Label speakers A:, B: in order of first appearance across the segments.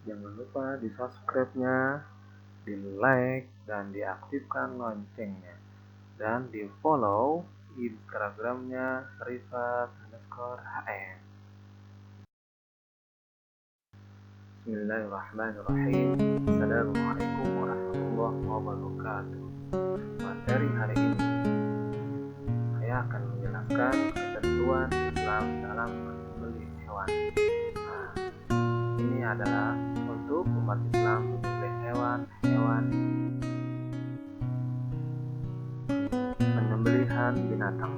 A: Jangan lupa di subscribe-nya, di like, dan diaktifkan loncengnya. Dan di follow Instagramnya Rifat_HN. Bismillahirrahmanirrahim. Assalamualaikum warahmatullahi wabarakatuh. Materi hari ini saya akan menjelaskan ketentuan Islam dalam menyembelih hewan. Nah, ini adalah untuk umat Islam menyembelih hewan penyembelihan binatang.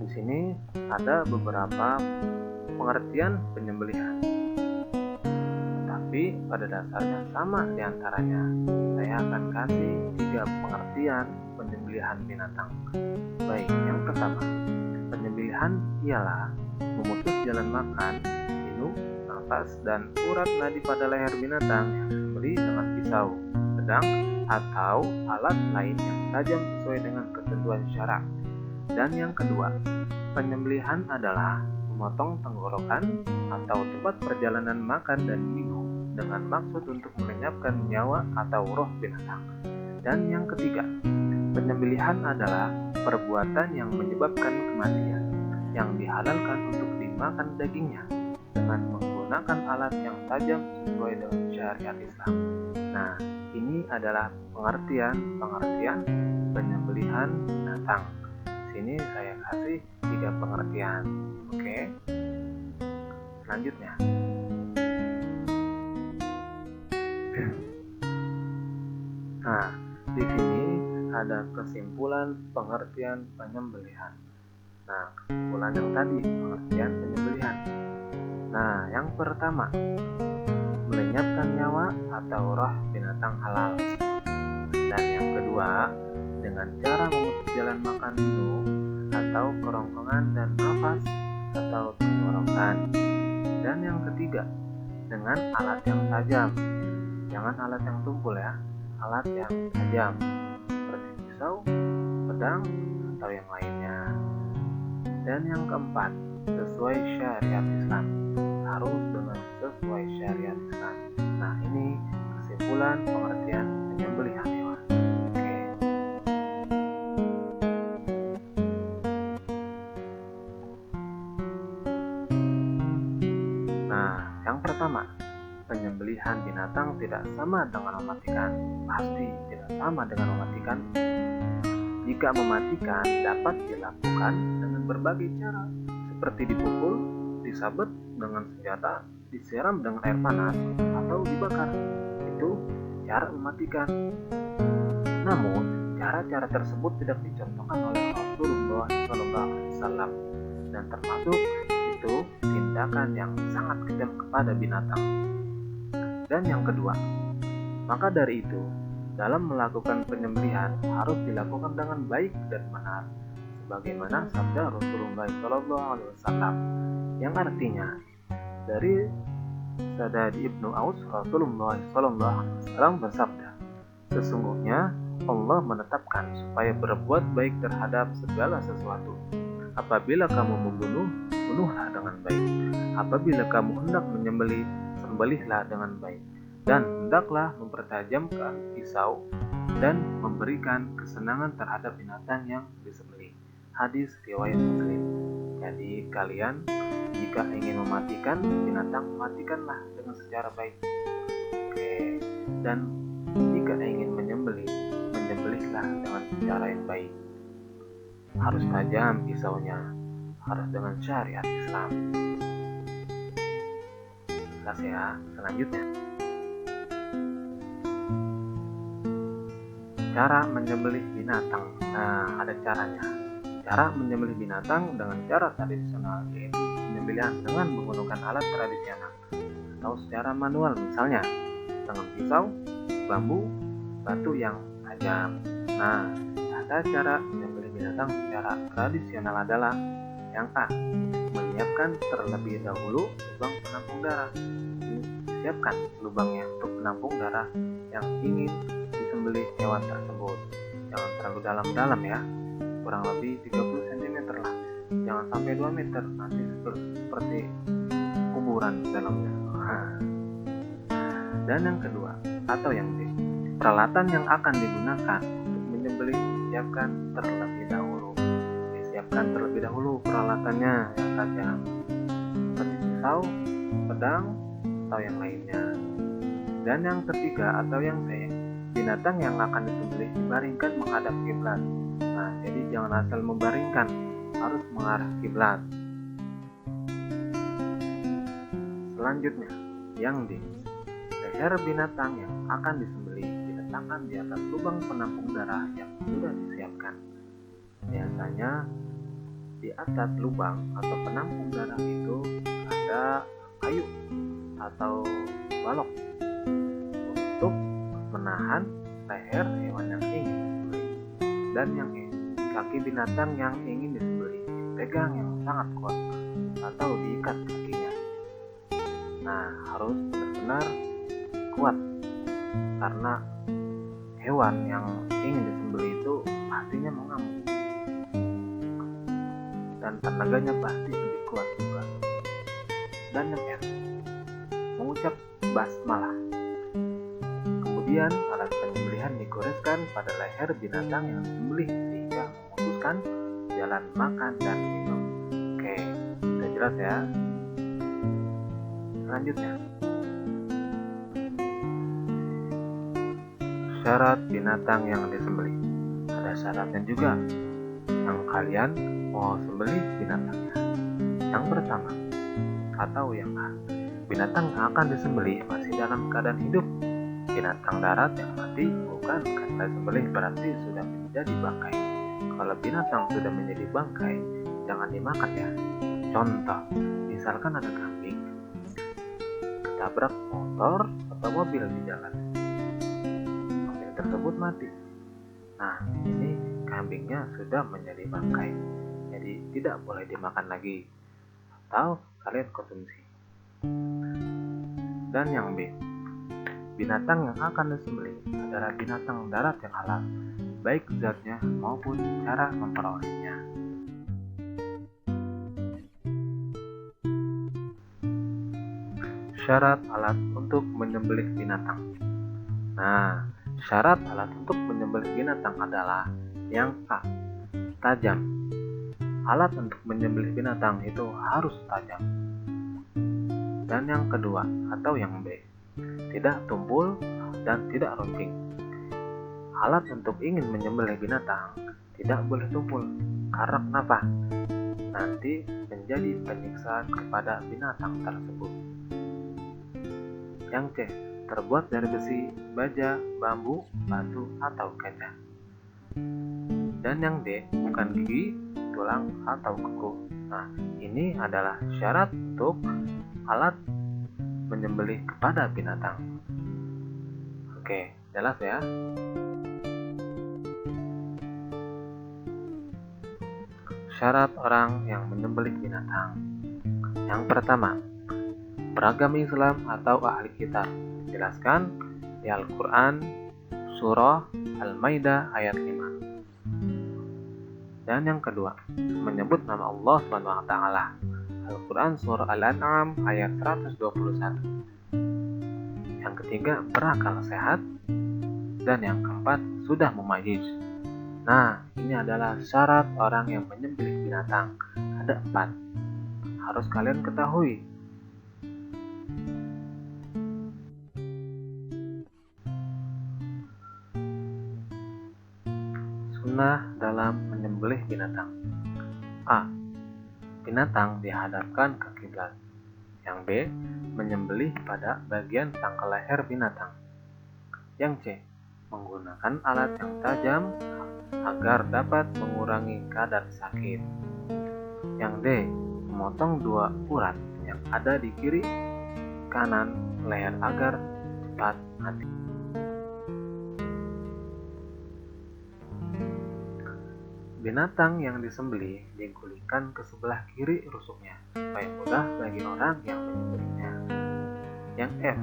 A: Di sini ada beberapa pengertian penyembelihan, tapi pada dasarnya sama diantaranya. Saya akan kasih 3 pengertian penyembelihan binatang. Baik, yang pertama, penyembelihan ialah memutus jalan makan, minum, nafas, dan urat nadi pada leher binatang yang disembelih dengan pisau, pedang, atau alat lain yang tajam sesuai dengan ketentuan syara. Dan yang kedua, penyembelihan adalah memotong tenggorokan atau tempat perjalanan makan dan minum dengan maksud untuk melenyapkan nyawa atau roh binatang. Dan yang ketiga, penyembelihan adalah perbuatan yang menyebabkan kematian yang dihalalkan untuk dimakan dagingnya dengan menggunakan alat yang tajam sesuai dengan syariat Islam. Nah, ini adalah pengertian penyembelihan binatang. Sini saya kasih 3 pengertian. Oke. Selanjutnya. Nah, di sini ada kesimpulan pengertian penyembelihan. Nah, kesimpulan yang tadi pengertian penyembelihan. Nah, yang pertama, melenyapkan nyawa atau roh binatang halal. Dan yang kedua, dengan cara memutus jalan makan minum atau kerongkongan dan nafas atau tenggorokan. Dan yang ketiga, dengan alat yang tajam. Jangan alat yang tumpul ya, alat yang tajam seperti pisau, pedang, atau yang lainnya. Dan yang keempat, sesuai syariat Islam. Harus dengan sesuai syariat Islam. Nah, ini kesimpulan pengertian penyembelihan hewan. Oke. Nah, yang pertama, penyembelihan binatang tidak sama dengan mematikan. Pasti tidak sama dengan mematikan. Jika mematikan dapat dilakukan dengan berbagai cara, seperti dipukul, disabet dengan senjata, disiram dengan air panas, atau dibakar. Itu cara mematikan. Namun, cara-cara tersebut tidak dicontohkan oleh Rasulullah SAW, dan termasuk itu tindakan yang sangat kejam kepada binatang. Dan yang kedua, maka dari itu, dalam melakukan penyembelihan harus dilakukan dengan baik dan benar, sebagaimana sabda Rasulullah SAW, yang artinya dari Sadad Ibnu Aus, Rasulullah SAW bersabda, sesungguhnya Allah menetapkan supaya berbuat baik terhadap segala sesuatu. Apabila kamu membunuh, bunuhlah dengan baik. Apabila kamu hendak menyembelih, sembelihlah dengan baik. Dan hendaklah mempertajamkan pisau dan memberikan kesenangan terhadap binatang yang disembelih. Hadis riwayat Muslim. Jadi kalian jika ingin mematikan binatang, matikanlah dengan secara baik. Oke. Dan jika ingin menyembelihlah dengan cara yang baik. Harus tajam pisaunya, harus dengan syariat Islam. Jelas ya. Selanjutnya, cara menyembelih binatang. Nah, ada caranya. Cara menyembelih binatang dengan cara tradisional, yaitu penyembelihan dengan menggunakan alat tradisional atau secara manual, misalnya dengan pisau, bambu, batu yang tajam. Nah, tata cara menyembelih binatang secara tradisional adalah yang A, menyiapkan terlebih dahulu lubang penampung darah. Siapkan lubangnya untuk penampung darah yang ingin disembelih hewan tersebut. Jangan terlalu dalam-dalam ya, kurang lebih 30 cm lah, jangan sampai 2 meter, nanti seperti kuburan dalamnya. Dan yang kedua atau yang B, peralatan yang akan digunakan untuk menyembelih disiapkan terlebih dahulu peralatannya ya saja, seperti pisau, pedang, atau yang lainnya. Dan yang ketiga atau yang C, binatang yang akan disembelih dibaringkan menghadap kiblat. Nah, jadi jangan asal membaringkan, harus mengarah kiblat. Selanjutnya, yang D, leher binatang yang akan disembelih diletakkan di atas lubang penampung darah yang sudah disiapkan. Biasanya di atas lubang atau penampung darah itu ada kayu atau balok untuk menahan leher hewan yang ingin disembelih. Dan yang E, kaki binatang yang ingin disembelih dipegang yang sangat kuat atau diikat kakinya. Nah, harus benar-benar kuat karena hewan yang ingin disembelih itu pastinya mengamuk dan tenaganya pasti lebih kuat juga. Dan yang F, mengucap basmalah. Kemudian alat penyembelihan digoreskan pada leher binatang yang disembelih sehingga memutuskan jalan makan dan minum. Oke, sudah jelas ya. Selanjutnya, syarat binatang yang disembelih. Ada syaratnya juga yang kalian mau sembelih binatangnya. Yang pertama atau yang A, binatang yang akan disembelih masih dalam keadaan hidup. Binatang darat yang mati bukan karena disembelih berarti sudah menjadi bangkai. Kalau binatang sudah menjadi bangkai, jangan dimakan ya. Contoh, misalkan ada kambing ketabrak motor atau mobil di jalan, kambing tersebut mati. Nah, ini kambingnya sudah menjadi bangkai, jadi tidak boleh dimakan lagi atau kalian konsumsi. Dan yang B, binatang yang akan disembelih adalah binatang darat yang halal, baik zatnya maupun cara memperolehnya. Syarat alat untuk menyembelih binatang. Nah, syarat alat untuk menyembelih binatang adalah yang A, tajam. Alat untuk menyembelih binatang itu harus tajam. Dan yang kedua atau yang B, tidak tumpul dan tidak runcing. Alat untuk ingin menyembelih binatang tidak boleh tumpul. Karena kenapa? Nanti menjadi penyiksaan kepada binatang tersebut. Yang C, terbuat dari besi, baja, bambu, batu, atau kaca. Dan yang D, bukan gigi, tulang, atau kuku. Nah, ini adalah syarat untuk alat menyembelih kepada binatang. Oke, jelas ya? Syarat orang yang menyembelih binatang. Yang pertama, beragama Islam atau ahli kitab. Dijelaskan di Al-Quran surah Al-Maidah ayat 5. Dan yang kedua, menyebut nama Allah SWT. Al-Quran surah Al-An'am ayat 121. Yang ketiga, berakal sehat. Dan yang keempat, sudah memayyiz. Nah, ini adalah syarat orang yang menyembelih binatang. Ada 4. Harus kalian ketahui. Sunnah dalam menyembelih binatang. A, binatang dihadapkan ke kiblat. Yang B, menyembelih pada bagian pangkal leher binatang. Yang C, menggunakan alat yang tajam agar dapat mengurangi kadar sakit. Yang D, memotong 2 urat yang ada di kiri kanan leher agar cepat mati. Binatang yang disembelih digulingkan ke sebelah kiri rusuknya supaya mudah bagi orang yang menyembelihnya. Yang F,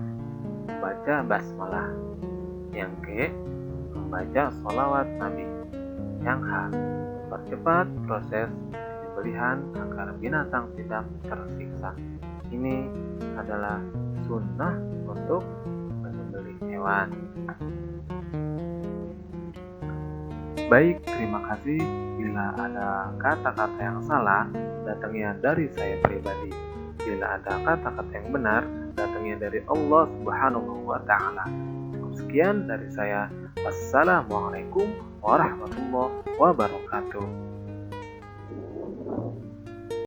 A: membaca basmalah. Yang G, membaca sholawat Nabi. Yang H, mempercepat proses penyembelihan agar binatang tidak tersiksa. Ini adalah sunnah untuk hewan. Baik, terima kasih. Bila ada kata-kata yang salah, datangnya dari saya pribadi. Bila ada kata-kata yang benar, datangnya dari Allah Subhanahu wa Ta'ala. Cukup sekian dari saya. Wassalamualaikum warahmatullahi wabarakatuh.